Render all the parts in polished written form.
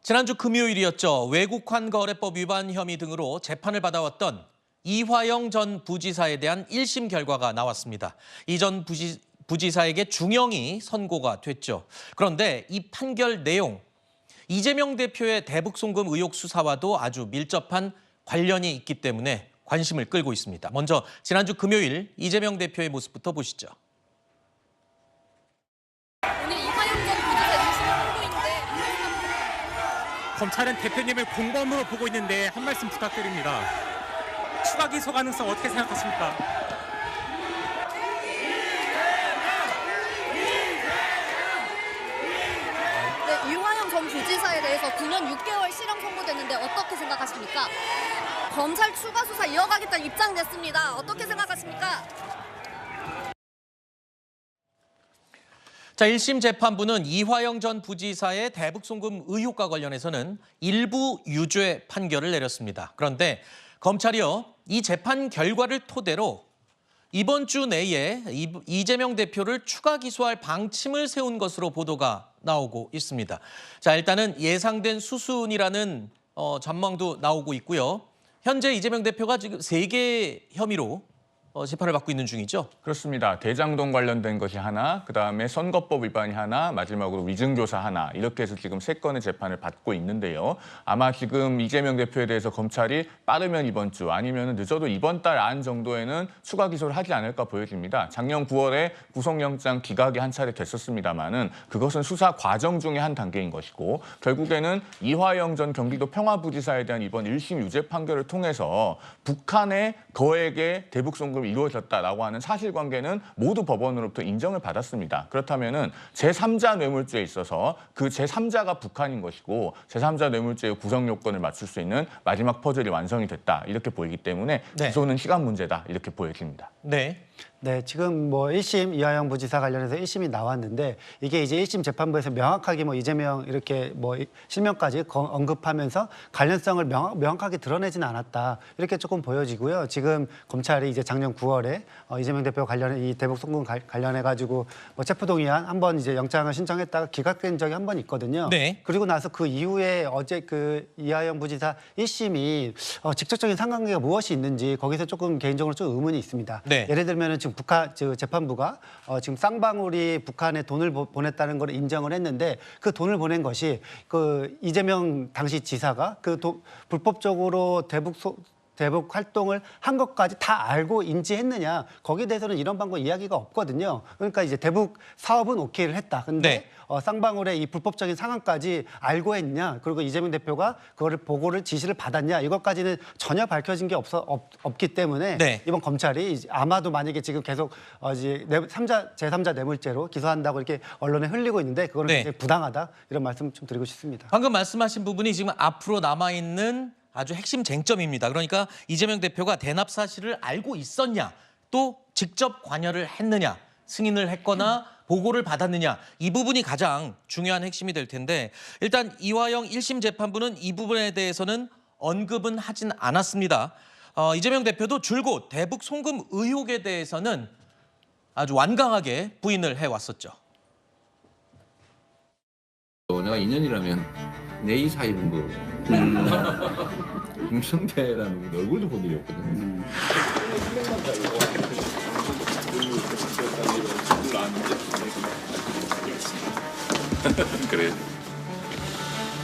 지난주 금요일이었죠. 외국환거래법 위반 혐의 등으로 재판을 받아왔던 이화영 전 부지사에 대한 1심 결과가 나왔습니다. 이 전 부지사에게 중형이 선고가 됐죠. 그런데 이 판결 내용, 이재명 대표의 대북 송금 의혹 수사와도 아주 밀접한 관련이 있기 때문에 관심을 끌고 있습니다. 먼저 지난주 금요일 이재명 대표의 모습부터 보시죠. 오늘 이화영 전 부지사 1심 선고인데 검찰은 대표님을 공범으로 보고 있는데 한 말씀 부탁드립니다. 추가 기소 가능성 어떻게 생각하십니까? 네, 이화영 전 부지사에 대해서 9년 6개월 실형 선고됐는데 어떻게 생각하십니까? 검찰 추가 수사 이어가겠다는 입장 냈습니다. 어떻게 생각하십니까? 자, 1심 재판부는 이화영 전 부지사의 대북 송금 의혹과 관련해서는 일부 유죄 판결을 내렸습니다. 그런데 검찰이요, 이 재판 결과를 토대로 이번 주 내에 이재명 대표를 추가 기소할 방침을 세운 것으로 보도가 나오고 있습니다. 자, 일단은 예상된 수순이라는 전망도 나오고 있고요. 현재 이재명 대표가 지금 3개 혐의로 재판을 받고 있는 중이죠. 그렇습니다. 대장동 관련된 것이 하나, 그다음에 선거법 위반이 하나, 마지막으로 위증교사 하나, 이렇게 해서 지금 3건의 재판을 받고 있는데요. 아마 지금 이재명 대표에 대해서 검찰이 빠르면 이번 주, 아니면 늦어도 이번 달 안 정도에는 추가 기소를 하지 않을까 보여집니다. 작년 9월에 구속영장 기각이 한 차례 됐었습니다마는 그것은 수사 과정 중의 한 단계인 것이고, 결국에는 이화영 전 경기도 평화부지사에 대한 이번 1심 유죄 판결을 통해서 북한의 거액의 대북 송금이 이루어졌다라고 하는 사실관계는 모두 법원으로부터 인정을 받았습니다. 그렇다면은 제3자 뇌물죄에 있어서 그 제3자가 북한인 것이고, 제3자 뇌물죄의 구성 요건을 맞출 수 있는 마지막 퍼즐이 완성이 됐다, 이렇게 보이기 때문에 기소는 시간 문제다, 이렇게 보여집니다. 네. 네, 지금 1심 이화영 부지사 관련해서 1심이 나왔는데, 이게 이제 1심 재판부에서 명확하게 이재명 이렇게 실명까지 언급하면서 관련성을 명확하게 드러내지는 않았다, 이렇게 조금 보여지고요. 지금 검찰이 이제 작년 9월에 이재명 대표 관련해 이 대북 송금 관련해 가지고 체포동의안 한번 이제 영장을 신청했다가 기각된 적이 한 번 있거든요. 네. 그리고 나서 그 이후에 어제 그 이화영 부지사 1심이 직접적인 상관관계가 무엇이 있는지 거기서 조금 개인적으로 좀 의문이 있습니다. 네. 예를 들면은 지금 북한 재판부가 지금 쌍방울이 북한에 돈을 보냈다는 걸 인정을 했는데, 그 돈을 보낸 것이 그 이재명 당시 지사가 그 불법적으로 대북 활동을 한 것까지 다 알고 인지했느냐, 거기에 대해서는 이런 방법 이야기가 없거든요. 그러니까 이제 대북 사업은 오케이를 했다. 근데 쌍방울의 이 불법적인 상황까지 알고 했냐, 그리고 이재명 대표가 그거를 보고를 지시를 받았냐, 이것까지는 전혀 밝혀진 게 없기 때문에 이번 검찰이 아마도 만약에 지금 계속 이제 제3자 뇌물죄로 기소한다고 이렇게 언론에 흘리고 있는데, 그거는 굉장히 부당하다, 이런 말씀 좀 드리고 싶습니다. 방금 말씀하신 부분이 지금 앞으로 남아있는 아주 핵심 쟁점입니다. 그러니까 이재명 대표가 대납 사실을 알고 있었냐, 또 직접 관여를 했느냐, 승인을 했거나 보고를 받았느냐, 이 부분이 가장 중요한 핵심이 될 텐데, 일단 이화영 1심 재판부는 이 부분에 대해서는 언급은 하진 않았습니다. 이재명 대표도 줄곧 대북 송금 의혹에 대해서는 아주 완강하게 부인을 해왔었죠. 내가 2년이라면 내 이 사입은 거 김성태라는 분 얼굴도 본 일이 없거든. 그래,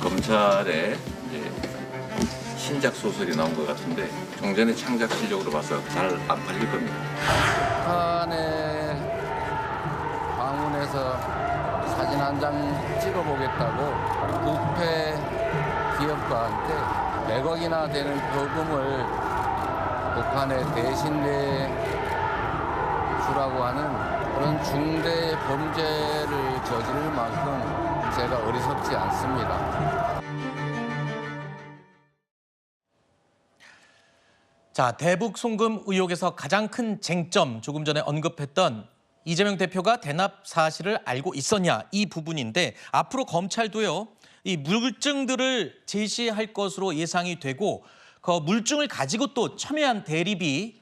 검찰에 이제 신작 소설이 나온 것 같은데 종전의 창작 실력으로 봐서 잘 안 팔릴 겁니다. 북한에 방문해서 사진 한 장 찍어보겠다고 부패 기업과 함께 100억이나 되는 거금을 북한에 대신 내주라고 하는 그런 중대 범죄를 저지를 만큼 제가 어리석지 않습니다. 자, 대북 송금 의혹에서 가장 큰 쟁점, 조금 전에 언급했던 이재명 대표가 대납 사실을 알고 있었냐, 이 부분인데, 앞으로 검찰도요, 이 물증들을 제시할 것으로 예상이 되고, 그 물증을 가지고 또 첨예한 대립이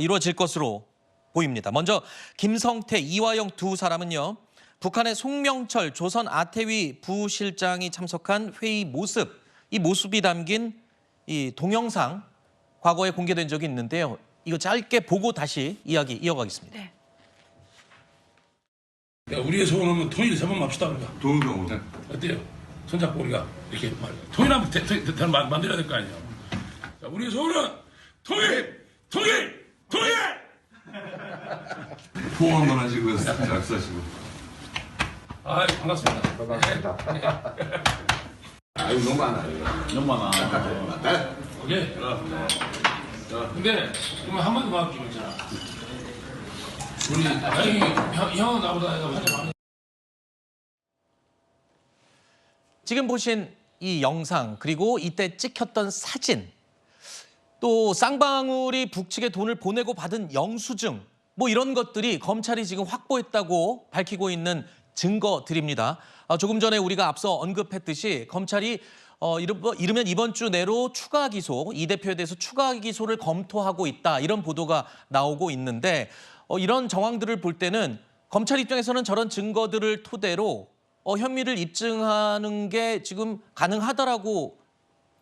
이루어질 것으로 보입니다. 먼저 김성태, 이화영 두 사람은요, 북한의 송명철 조선 아태위 부실장이 참석한 회의 모습, 이 모습이 담긴 이 동영상 과거에 공개된 적이 있는데요. 이거 짧게 보고 다시 이야기 이어가겠습니다. 네. 야, 우리의 소원은 통일 세번합시다 우리가. 동경으로. 어때요? 손잡고 우리가 이렇게 통일하면 만들어야 될 거 아니에요. 자, 우리의 소원은 통일! 포옹 한번 하시고 약수하시고. 아, 반갑습니다. 아유 너무 많아요. 너무 많아. 오케이. 근데 그러면 한마디만 할게 있잖아. 우리 다행히 형은 나보다 내가 환자 많이. 지금 보신 이 영상 그리고 이때 찍혔던 사진 또 쌍방울이 북측에 돈을 보내고 받은 영수증 뭐 이런 것들이 검찰이 지금 확보했다고 밝히고 있는 증거들입니다. 조금 전에 우리가 앞서 언급했듯이 검찰이 이르면 이번 주 내로 추가 기소, 이 대표에 대해서 추가 기소를 검토하고 있다 이런 보도가 나오고 있는데 이런 정황들을 볼 때는 검찰 입장에서는 저런 증거들을 토대로 혐의를 입증하는 게 지금 가능하다라고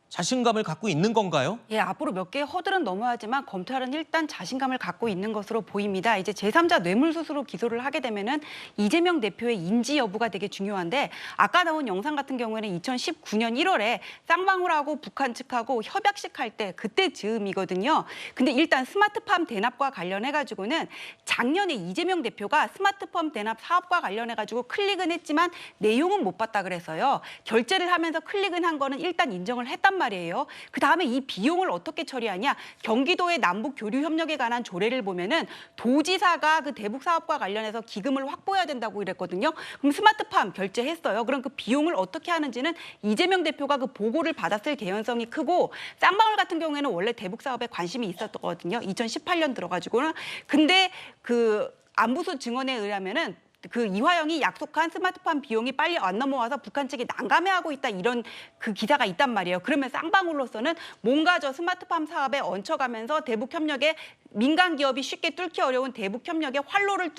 자신감을 갖고 있는 건가요? 예, 앞으로 몇 개의 허들은 넘어야지만 검찰은 일단 자신감을 갖고 있는 것으로 보입니다. 이제 제3자 뇌물수수로 기소를 하게 되면은 이재명 대표의 인지 여부가 되게 중요한데 아까 나온 영상 같은 경우에는 2019년 1월에 쌍방울하고 북한 측하고 협약식 할 때 그때 즈음이거든요. 근데 일단 스마트팜 대납과 관련해가지고는 작년에 이재명 대표가 스마트팜 대납 사업과 관련해가지고 클릭은 했지만 내용은 못 봤다 그래서요. 결제를 하면서 클릭은 한 거는 일단 인정을 했단 말이에요. 그다음에 이 비용을 어떻게 처리하냐? 경기도의 남북 교류 협력에 관한 조례를 보면은 도지사가 그 대북 사업과 관련해서 기금을 확보해야 된다고 이랬거든요. 그럼 스마트팜 결제했어요. 그럼 그 비용을 어떻게 하는지는 이재명 대표가 그 보고를 받았을 개연성이 크고 쌍방울 같은 경우에는 원래 대북 사업에 관심이 있었거든요. 2018년 들어가지고는. 근데 그 안부수 증언에 의하면은 그 이화영이 약속한 스마트팜 비용이 빨리 안 넘어와서 북한 측이 난감해하고 있다 이런 그 기사가 있단 말이에요. 그러면 쌍방울로서는 뭔가 저 스마트팜 사업에 얹혀가면서 대북 협력에 민간 기업이 쉽게 뚫기 어려운 대북 협력에 활로를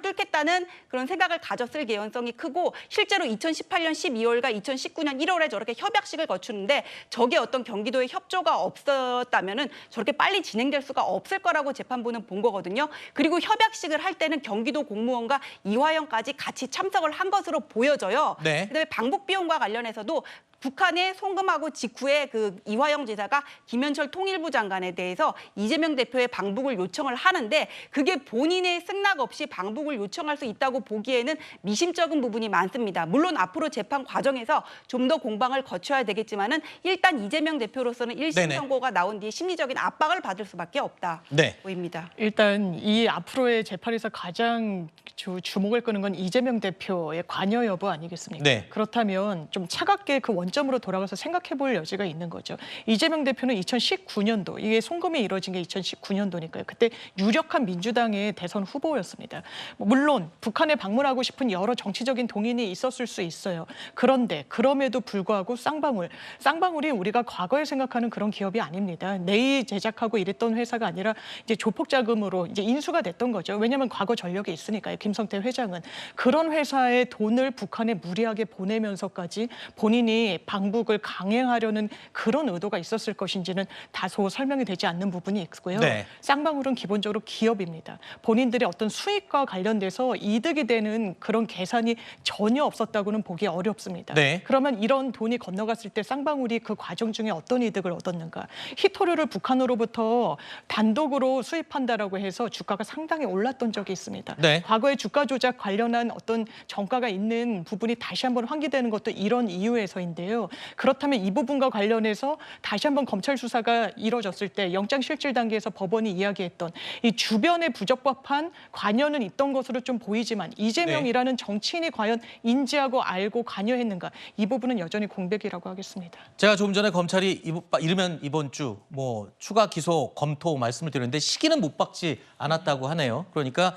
뚫겠다는 그런 생각을 가졌을 개연성이 크고 실제로 2018년 12월과 2019년 1월에 저렇게 협약식을 거추는데 저게 어떤 경기도의 협조가 없었다면은 저렇게 빨리 진행될 수가 없을 거라고 재판부는 본 거거든요. 그리고 협약식을 할 때는 경기도 공무원과 이화영까지 같이 참석을 한 것으로 보여져요. 네. 그다음에 방북 비용과 관련해서도 북한에 송금하고 직후에 그 이화영 지사가 김현철 통일부 장관에 대해서 이재명 대표의 방북을 요청을 하는데 그게 본인의 승낙 없이 방북을 요청할 수 있다고 보기에는 미심쩍은 부분이 많습니다. 물론 앞으로 재판 과정에서 좀 더 공방을 거쳐야 되겠지만은 일단 이재명 대표로서는 1심 네네. 선고가 나온 뒤에 심리적인 압박을 받을 수밖에 없다 네. 보입니다. 일단 이 앞으로의 재판에서 가장 주목을 끄는 건 이재명 대표의 관여 여부 아니겠습니까? 네. 그렇다면 좀 차갑게 그 원점으로 돌아가서 생각해 볼 여지가 있는 거죠. 이재명 대표는 2019년도, 이게 송금이 이루어진 게 2019년도니까요. 그때 유력한 민주당의 대선 후보였습니다. 물론 북한에 방문하고 싶은 여러 정치적인 동인이 있었을 수 있어요. 그런데 그럼에도 불구하고 쌍방울이 우리가 과거에 생각하는 그런 기업이 아닙니다. 내이 제작하고 이랬던 회사가 아니라 이제 조폭 자금으로 이제 인수가 됐던 거죠. 왜냐하면 과거 전력이 있으니까요. 김성태 회장은 그런 회사에 돈을 북한에 무리하게 보내면서까지 본인이 방북을 강행하려는 그런 의도가 있었을 것인지는 다소 설명이 되지 않는 부분이 있고요. 네. 쌍방울은 기본적으로 기업입니다. 본인들의 어떤 수익과 관련돼서 이득이 되는 그런 계산이 전혀 없었다고는 보기 어렵습니다. 네. 그러면 이런 돈이 건너갔을 때 쌍방울이 그 과정 중에 어떤 이득을 얻었는가? 히토류를 북한으로부터 단독으로 수입한다라고 해서 주가가 상당히 올랐던 적이 있습니다. 네. 과거에 주가 조작 관련한 어떤 전과가 있는 부분이 다시 한번 환기되는 것도 이런 이유에서인데요. 그렇다면 이 부분과 관련해서 다시 한번 검찰 수사가 이뤄졌을 때 영장실질 단계에서 법원이 이야기했던 이 주변에 부적법한 관여는 있던 것으로 좀 보이지만 이재명이라는 정치인이 과연 인지하고 알고 관여했는가? 이 부분은 여전히 공백이라고 하겠습니다. 제가 조금 전에 검찰이 이르면 이번 주 뭐 추가 기소 검토 말씀을 드렸는데 시기는 못 박지 않았다고 하네요. 그러니까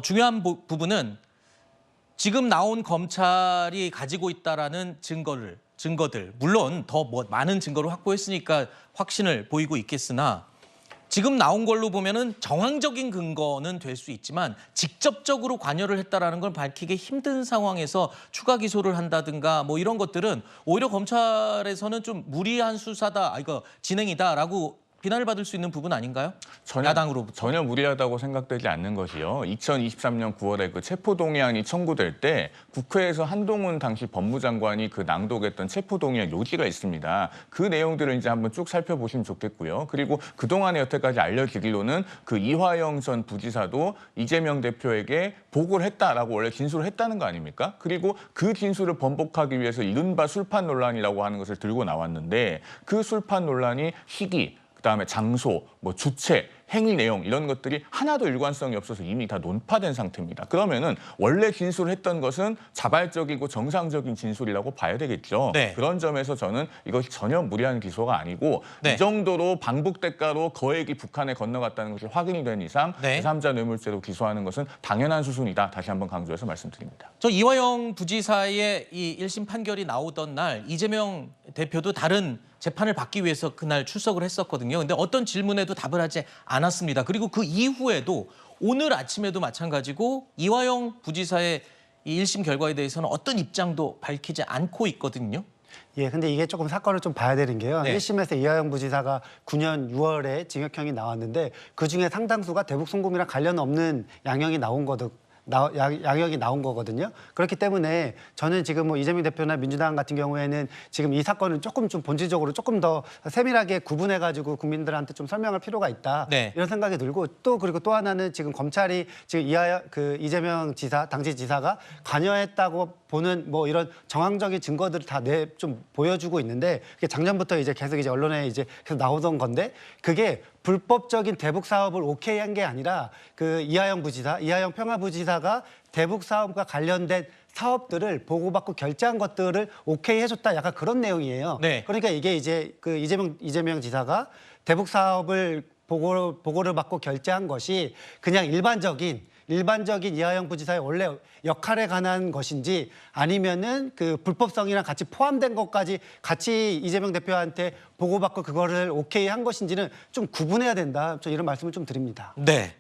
중요한 부분은 지금 나온 검찰이 가지고 있다라는 증거들 물론 더 많은 증거를 확보했으니까 확신을 보이고 있겠으나 지금 나온 걸로 보면은 정황적인 근거는 될 수 있지만 직접적으로 관여를 했다라는 걸 밝히기 힘든 상황에서 추가 기소를 한다든가 뭐 이런 것들은 오히려 검찰에서는 좀 무리한 수사다, 이거 진행이다라고 비난을 받을 수 있는 부분 아닌가요? 야당으로부터. 전혀 무리하다고 생각되지 않는 것이요. 2023년 9월에 그 체포동의안이 청구될 때 국회에서 한동훈 당시 법무장관이 그 낭독했던 체포동의안 요지가 있습니다. 그 내용들을 이제 한번 쭉 살펴보시면 좋겠고요. 그리고 그동안에 여태까지 알려지기로는 그 이화영 전 부지사도 이재명 대표에게 보고를 했다라고 원래 진술을 했다는 거 아닙니까? 그리고 그 진술을 번복하기 위해서 이른바 술판 논란이라고 하는 것을 들고 나왔는데 그 술판 논란이 시기, 그다음에 장소, 뭐 주체, 행위 내용 이런 것들이 하나도 일관성이 없어서 이미 다 논파된 상태입니다. 그러면은 원래 진술했던 것은 자발적이고 정상적인 진술이라고 봐야 되겠죠. 네. 그런 점에서 저는 이것이 전혀 무리한 기소가 아니고 네. 이 정도로 방북 대가로 거액이 북한에 건너갔다는 것이 확인이 된 이상 네. 제3자 뇌물죄로 기소하는 것은 당연한 수순이다. 다시 한번 강조해서 말씀드립니다. 저 이화영 부지사의 이 1심 판결이 나오던 날 이재명 대표도 다른 재판을 받기 위해서 그날 출석을 했었거든요. 근데 어떤 질문에도 답을 하지 않았습니다. 그리고 그 이후에도 오늘 아침에도 마찬가지고 이화영 부지사의 이 1심 결과에 대해서는 어떤 입장도 밝히지 않고 있거든요. 예, 근데 이게 조금 사건을 좀 봐야 되는 게요. 네. 1심에서 이화영 부지사가 9년 6월에 징역형이 나왔는데 그중에 상당수가 대북 송금이랑 관련 없는 양형이 나온 양형이 나온 거거든요. 그렇기 때문에 저는 지금 뭐 이재명 대표나 민주당 같은 경우에는 지금 이 사건을 조금 좀 본질적으로 조금 더 세밀하게 구분해가지고 국민들한테 좀 설명할 필요가 있다. 네. 이런 생각이 들고 그리고 또 하나는 지금 검찰이 지금 이재명 지사, 당시 지사가 관여했다고 보는 뭐 이런 정황적인 증거들을 다 좀 보여주고 있는데 그게 작년부터 이제 계속 이제 언론에 이제 계속 나오던 건데 그게 불법적인 대북 사업을 오케이 한 게 아니라 그 이화영 평화부지사가 대북 사업과 관련된 사업들을 보고받고 결제한 것들을 오케이 해줬다. 약간 그런 내용이에요. 네. 그러니까 이게 이제 그 이재명 지사가 대북 사업을 보고를 받고 결제한 것이 그냥 일반적인 이화영 부지사의 원래 역할에 관한 것인지 아니면은 그 불법성이랑 같이 포함된 것까지 같이 이재명 대표한테 보고받고 그거를 오케이 한 것인지는 좀 구분해야 된다. 저 이런 말씀을 좀 드립니다. 네.